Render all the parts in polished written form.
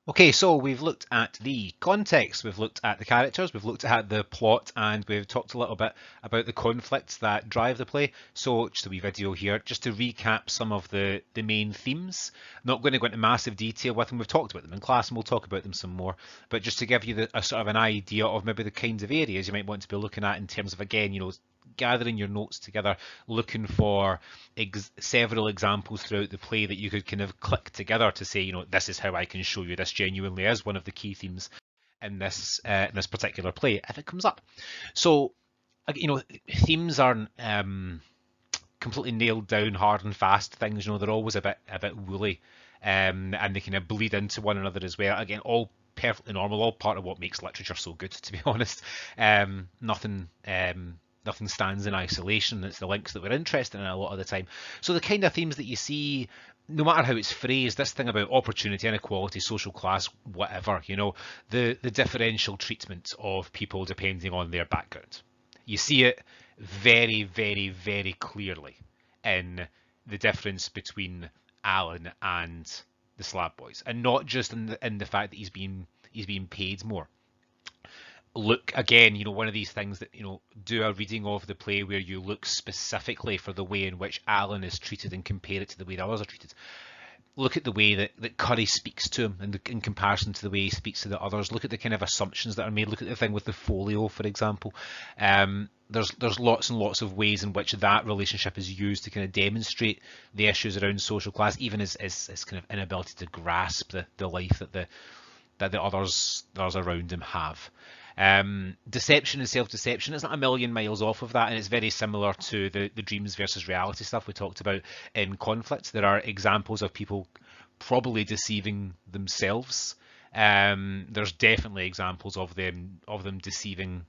Okay, so we've looked at the context, we've looked at the characters, we've looked at the plot, and we've talked a little bit about the conflicts that drive the play. So just a wee video here, just to recap some of the main themes. Not going to go into massive detail with them, we've talked about them in class and we'll talk about them some more, but just to give you a sort of an idea of maybe the kinds of areas you might want to be looking at in terms of, again, gathering your notes together, looking for several examples throughout the play that you could kind of click together to say, this is how I can show you this genuinely is one of the key themes in this particular play if it comes up. So, themes aren't completely nailed down, hard and fast things. They're always a bit woolly, and they kind of bleed into one another as well. Again, all perfectly normal, all part of what makes literature so good, to be honest. Nothing stands in isolation. It's the links that we're interested in a lot of the time. So the kind of themes that you see, no matter how it's phrased, this thing about opportunity, inequality, social class, whatever, the differential treatment of people depending on their background. You see it very, very, very clearly in the difference between Alan and the Slab Boys, and not just in the fact that he's being paid more. Look again, one of these things that, do a reading of the play where you look specifically for the way in which Alan is treated and compare it to the way the others are treated. Look at the way that Curry speaks to him in comparison to the way he speaks to the others. Look at the kind of assumptions that are made. Look at the thing with the folio, for example. There's lots and lots of ways in which that relationship is used to kind of demonstrate the issues around social class, even as kind of inability to grasp the life that the others around him have. Deception and self-deception isn't a million miles off of that, and it's very similar to the dreams versus reality stuff we talked about in conflict. There are examples of people probably deceiving themselves. There's definitely examples of them deceiving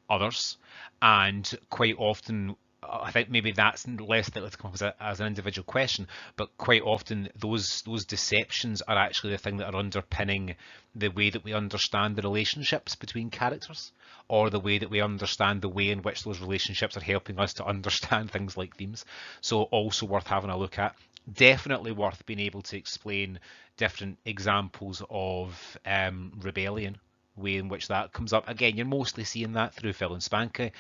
others, and quite often I think maybe that's less likely to come up as an individual question, but quite often those deceptions are actually the thing that are underpinning the way that we understand the relationships between characters, or the way that we understand the way in which those relationships are helping us to understand things like themes. So also worth having a look at. Definitely worth being able to explain different examples of rebellion, way in which that comes up. Again, you're mostly seeing that through Phil and Spanky,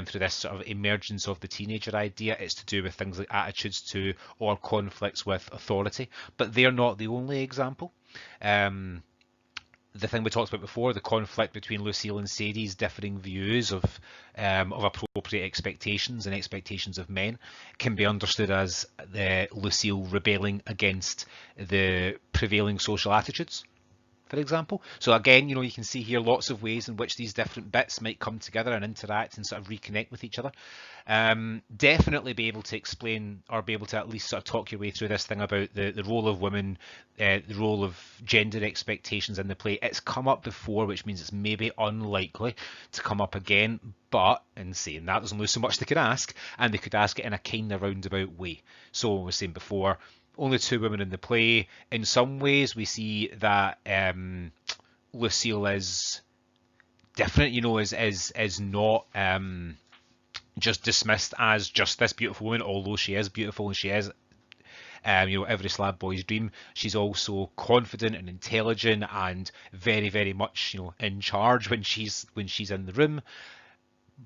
through this sort of emergence of the teenager idea. It's to do with things like attitudes to or conflicts with authority, but they're not the only example. The thing we talked about before, the conflict between Lucille and Sadie's differing views of appropriate expectations and expectations of men, can be understood as Lucille rebelling against the prevailing social attitudes, for example. So again, you can see here lots of ways in which these different bits might come together and interact and sort of reconnect with each other. Definitely be able to explain, or be able to at least sort of talk your way through this thing about the role of women, the role of gender expectations in the play. It's come up before, which means it's maybe unlikely to come up again, but in saying that, there's only so much they could ask, and they could ask it in a kind of roundabout way. So I was saying before, only two women in the play. In some ways, we see that Lucille is different, is not just dismissed as just this beautiful woman, although she is beautiful and she is, every slab boy's dream. She's also confident and intelligent and very, very much, in charge when she's in the room.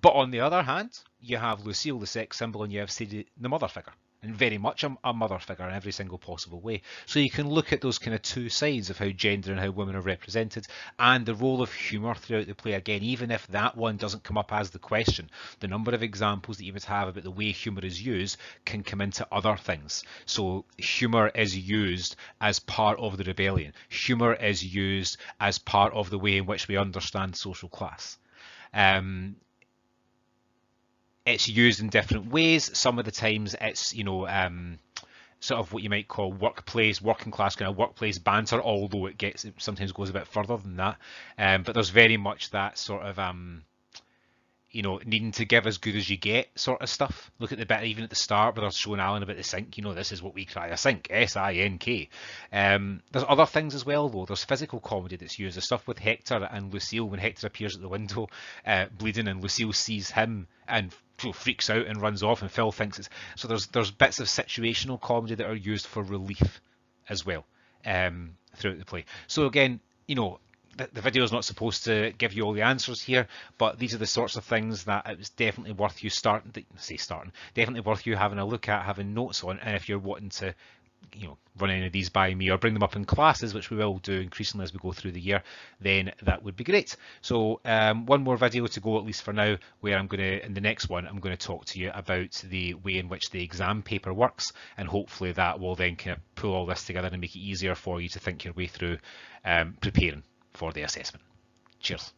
But on the other hand, you have Lucille, the sex symbol, and you have Sadie, the mother figure, and very much a mother figure in every single possible way. So you can look at those kind of two sides of how gender and how women are represented, and the role of humour throughout the play. Again, even if that one doesn't come up as the question, the number of examples that you would have about the way humour is used can come into other things. So humour is used as part of the rebellion. Humour is used as part of the way in which we understand social class. It's used in different ways. Some of the times it's, sort of what you might call working class kind of workplace banter, although it sometimes goes a bit further than that. But there's very much that sort of, needing to give as good as you get sort of stuff. Look at the bit even at the start where they're showing Alan about the sink. This is what we cry a sink, S-I-N-K. There's other things as well, though. There's physical comedy that's used. There's stuff with Hector and Lucille when Hector appears at the window bleeding, and Lucille sees him and freaks out and runs off, and Phil thinks it's... So there's bits of situational comedy that are used for relief as well. throughout the play. So again, the video is not supposed to give you all the answers here, but these are the sorts of things that it was definitely worth you definitely worth you having a look at, having notes on, and if you're wanting to run any of these by me or bring them up in classes, which we will do increasingly as we go through the year, then that would be great. So one more video to go, at least for now, where in the next one, I'm going to talk to you about the way in which the exam paper works, and hopefully that will then kind of pull all this together and make it easier for you to think your way through preparing for the assessment. Cheers.